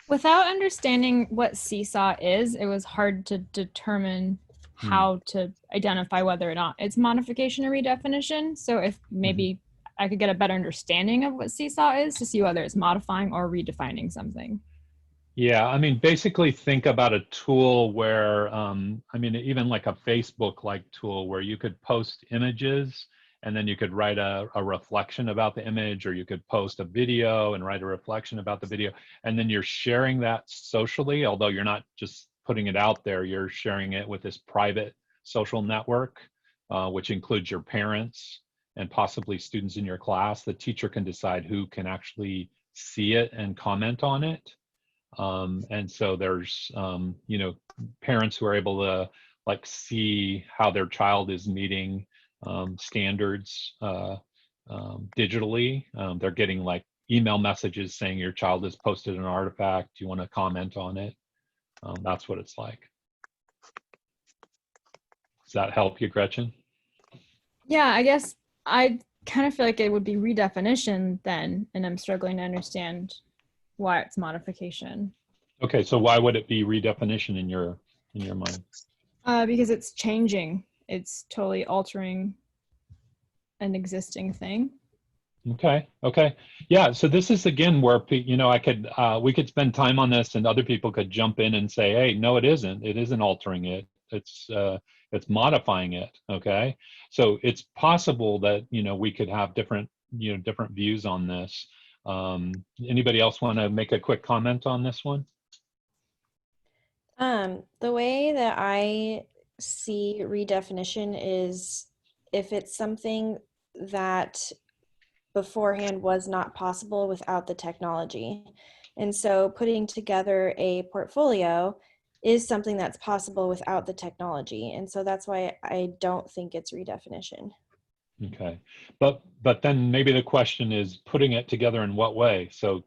Without understanding what Seesaw is, it was hard to determine how to identify whether or not it's modification or redefinition. So if maybe I could get a better understanding of what Seesaw is to see whether it's modifying or redefining something. Yeah, I mean, basically think about a tool where, I mean, even like a Facebook-like tool where you could post images and then you could write a reflection about the image, or you could post a video and write a reflection about the video. And then you're sharing that socially, although you're not just putting it out there, you're sharing it with this private social network, which includes your parents and possibly students in your class. The teacher can decide who can actually see it and comment on it. And so there's, you know, parents who are able to like see how their child is meeting standards digitally. They're getting like email messages saying your child has posted an artifact. Do you want to comment on it? That's what it's like. Does that help you, Gretchen? Yeah, I guess I kind of feel like it would be redefinition then, and I'm struggling to understand why it's modification. Okay, so why would it be redefinition in your mind? Because it's changing. It's totally altering an existing thing. Okay. Okay. Yeah. So this is again where you know we could spend time on this, and other people could jump in and say, "Hey, no, it isn't. It isn't altering it. It's modifying it." Okay. So it's possible that we could have different different views on this. Anybody else want to make a quick comment on this one? The way that I see redefinition is if it's something that beforehand was not possible without the technology. And so putting together a portfolio is something that's possible without the technology. And so that's why I don't think it's redefinition. Okay. But then maybe the question is putting it together in what way? So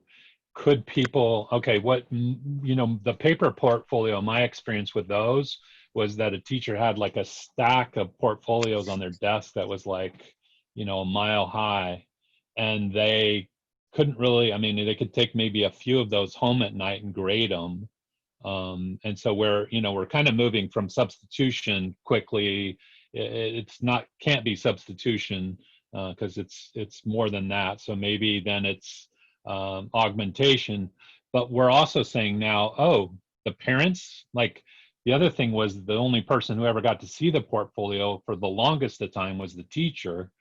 could people, okay, the paper portfolio, my experience with those was that a teacher had like a stack of portfolios on their desk that was like, a mile high, and they couldn't really, I mean, they could take maybe a few of those home at night and grade them. And so we're kind of moving from substitution quickly. Can't be substitution because it's more than that. So maybe then it's augmentation. But we're also saying now, oh, the parents, like the other thing was the only person who ever got to see the portfolio for the longest of time was the teacher.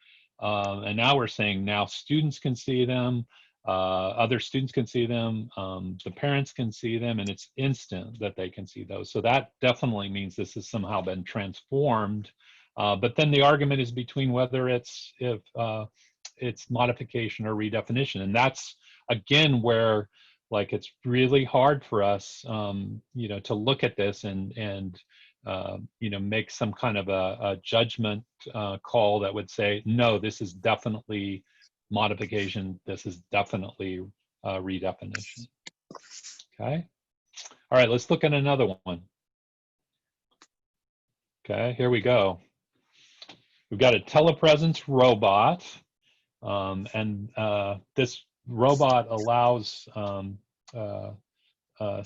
And now we're saying now students can see them, other students can see them, the parents can see them, and it's instant that they can see those. So that definitely means this has somehow been transformed. But then the argument is between whether it's modification or redefinition, and that's again where like it's really hard for us, to look at this and make some kind of a judgment call that would say, no, this is definitely modification. This is definitely redefinition. Okay. All right, let's look at another one. Okay, here we go. We've got a telepresence robot, and this robot allows a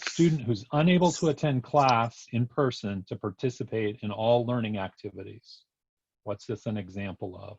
student who's unable to attend class in person to participate in all learning activities. What's this an example of?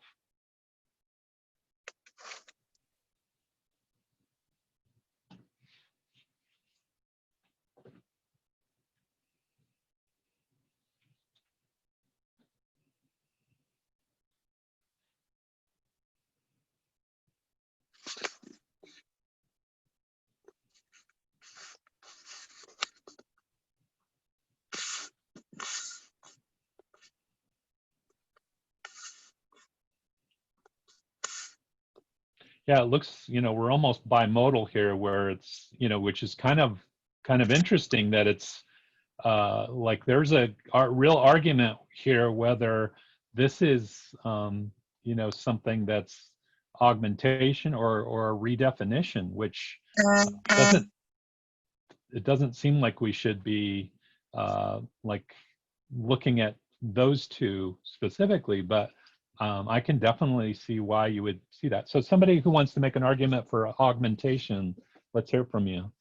Yeah, it looks, we're almost bimodal here where it's, which is kind of interesting that it's like there's a real argument here whether this is, something that's augmentation or redefinition, which it doesn't seem like we should be like looking at those two specifically, but I can definitely see why you would see that. So somebody who wants to make an argument for augmentation, let's hear from you.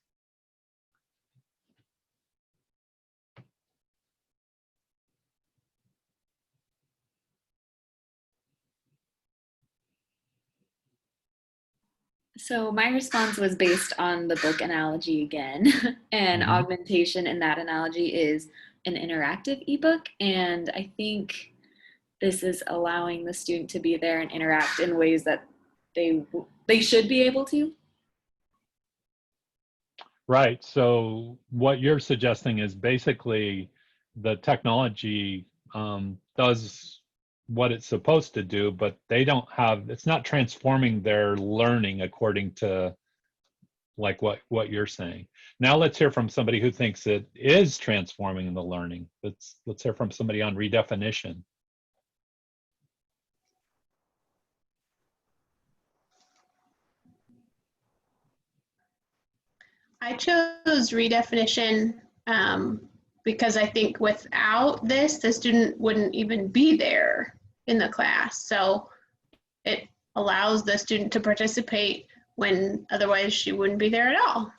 So my response was based on the book analogy again, and augmentation in that analogy is an interactive ebook, and I think this is allowing the student to be there and interact in ways that they should be able to. Right. So what you're suggesting is basically the technology does what it's supposed to do, but they don't have, it's not transforming their learning according to like what you're saying. Now let's hear from somebody who thinks it is transforming the learning. Let's hear from somebody on redefinition. I chose redefinition because I think without this, the student wouldn't even be there in the class. So it allows the student to participate when otherwise she wouldn't be there at all.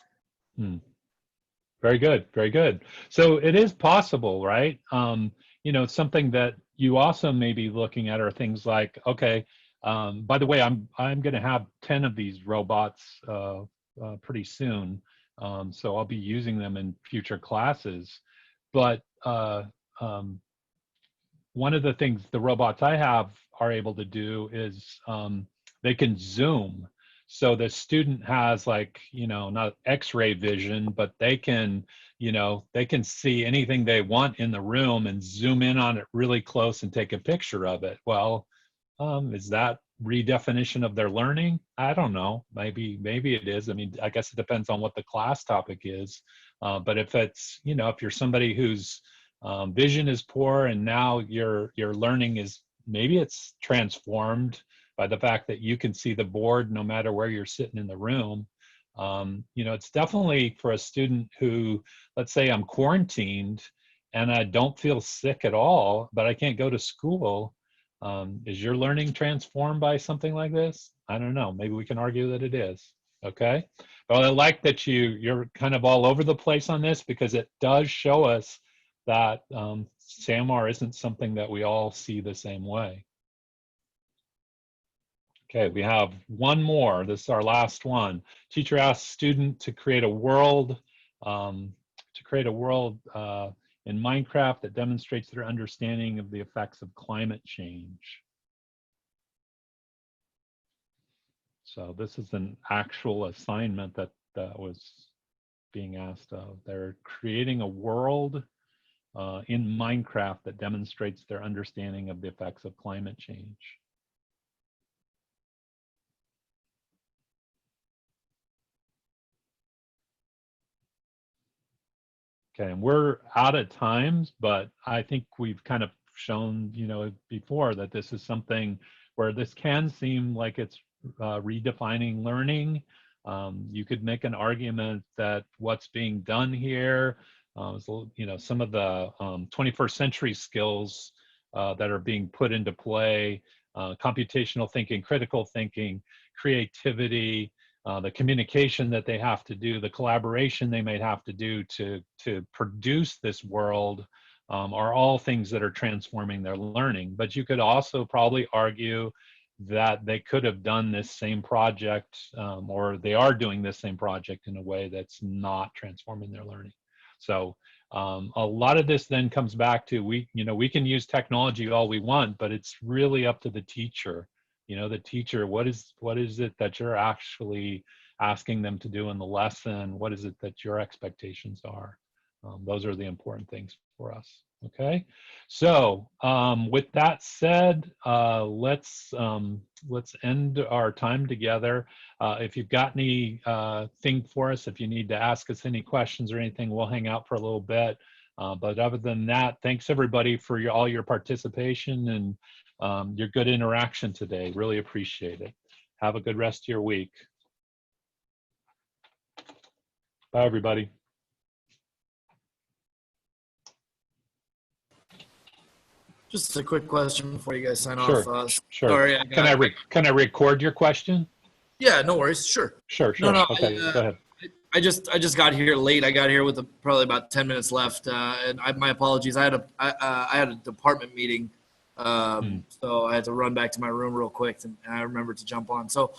Very good, very good. So it is possible, right? Something that you also may be looking at are things like, okay, by the way, I'm going to have 10 of these robots pretty soon. So I'll be using them in future classes. But one of the things the robots I have are able to do is they can zoom. So the student has like, not X-ray vision, but they can, they can see anything they want in the room and zoom in on it really close and take a picture of it. Well, is that redefinition of their learning? I don't know. Maybe it is. I mean, I guess it depends on what the class topic is. But if it's, if you're somebody whose vision is poor and now your learning is, maybe it's transformed by the fact that you can see the board no matter where you're sitting in the room. It's definitely for a student who, let's say I'm quarantined and I don't feel sick at all, but I can't go to school. Is your learning transformed by something like this? I don't know. Maybe we can argue that it is. Okay. But I like that you're kind of all over the place on this because it does show us that SAMR isn't something that we all see the same way. Okay, we have one more. This is our last one. Teacher asks student to create a world, in Minecraft that demonstrates their understanding of the effects of climate change. So this is an actual assignment that was being asked of. They're creating a world in Minecraft that demonstrates their understanding of the effects of climate change. Okay, and we're out of times, but I think we've kind of shown, before that this is something where this can seem like it's redefining learning. You could make an argument that what's being done here, some of the 21st century skills that are being put into play, computational thinking, critical thinking, creativity, the communication that they have to do, the collaboration they might have to do to produce this world, are all things that are transforming their learning. But you could also probably argue that they could have done this same project, or they are doing this same project in a way that's not transforming their learning. So a lot of this then comes back to, we can use technology all we want, but it's really up to the teacher. The teacher, what is it that you're actually asking them to do in the lesson? What is it that your expectations are? Those are the important things for us. Okay, so with that said, let's end our time together. If you've got any thing for us, if you need to ask us any questions or anything, we'll hang out for a little bit. But other than that, thanks everybody for all your participation and your good interaction today. Really appreciate it. Have a good rest of your week. Bye, everybody. Just a quick question before you guys sign Sure, off. sure. Sorry, Can I record your question? yeah, no worries. Sure. Sure. No, Okay, go ahead. I just got here late. I got here with probably about 10 minutes left, and my apologies. I had a department meeting, so I had to run back to my room real quick, and I remembered to jump on. So,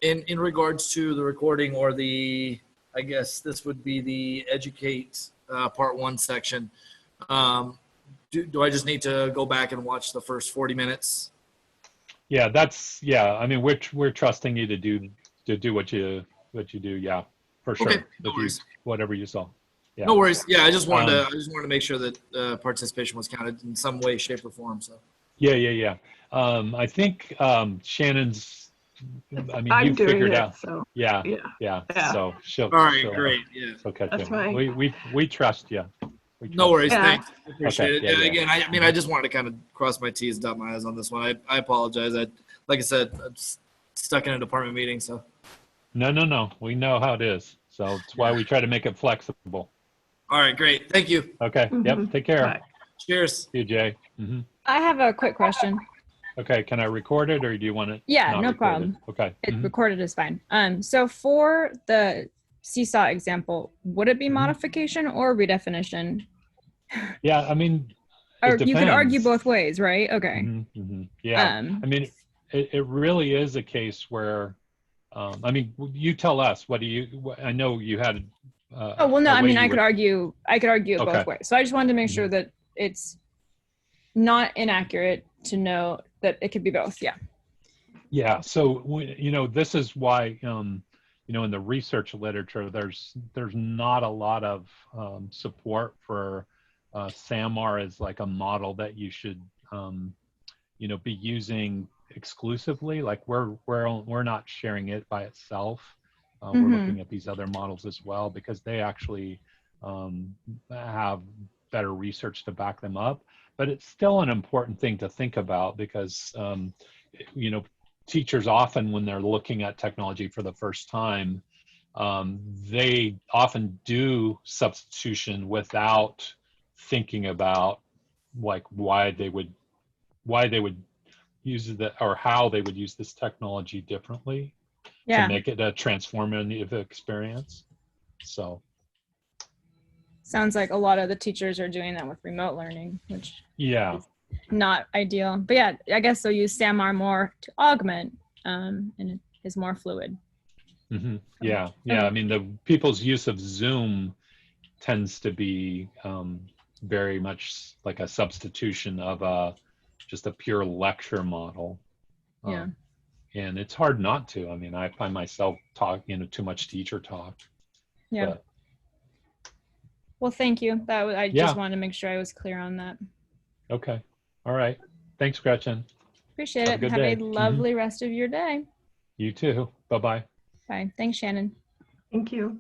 in regards to the recording, or I guess this would be the educate part 1 section. Do I just need to go back and watch the first 40 minutes? Yeah, I mean, we're trusting you to do what you do. Yeah, for sure. Okay, no worries. Whatever you saw. Yeah. No worries. Yeah, I just wanted to make sure that participation was counted in some way, shape, or form. So. Yeah. I think Shannon's. I mean, I'm you doing figured it, out. so Yeah. yeah. So she'll. All right, great. Yeah. Okay. That's fine. We trust you. No worries. Yeah. Thanks. I appreciate it. Okay, yeah. Again, I just wanted to kind of cross my T's, dot my I's on this one. I apologize. Like I said, I'm stuck in a department meeting, so. No. We know how it is. So it's why we try to make it flexible. All right, great. Thank you. Okay. Yep. Take care. Bye. Cheers. See you, Jay. I have a quick question. Okay. Can I record it, or do you want it? Yeah, not no recorded? problem. Okay. It recorded is fine. So for the seesaw example, would it be modification or redefinition? Yeah, I mean, Or it you could argue depends. both ways, right? Okay. Yeah, I mean, it really is a case where, I mean, you tell us. I know you had. Oh well, no. I mean, I could argue it Okay. both ways. So I just wanted to make sure that it's not inaccurate to know that it could be both. Yeah. Yeah. So this is why in the research literature, there's not a lot of support for SAMR as like a model that you should be using exclusively. Like we're not sharing it by itself. We're looking at these other models as well, because they actually have better research to back them up. But it's still an important thing to think about, because teachers often, when they're looking at technology for the first time, they often do substitution without thinking about like why they would use it, or how they would use this technology differently to make it a transformative experience. So sounds like a lot of the teachers are doing that with remote learning, which yeah, is not ideal. But yeah, I guess they'll use SAMR more to augment, and it is more fluid. Yeah. I mean, the people's use of Zoom tends to be very much like a substitution of just a pure lecture model. Yeah. And it's hard not to. I mean, I find myself talking, too much teacher talk. Yeah. But, well, thank you. I just wanted to make sure I was clear on that. okay. All right. Thanks, Gretchen. Appreciate Have a it. good Have day. a lovely rest of your day. You too. Bye-bye. Bye. Thanks, Shannon. Thank you.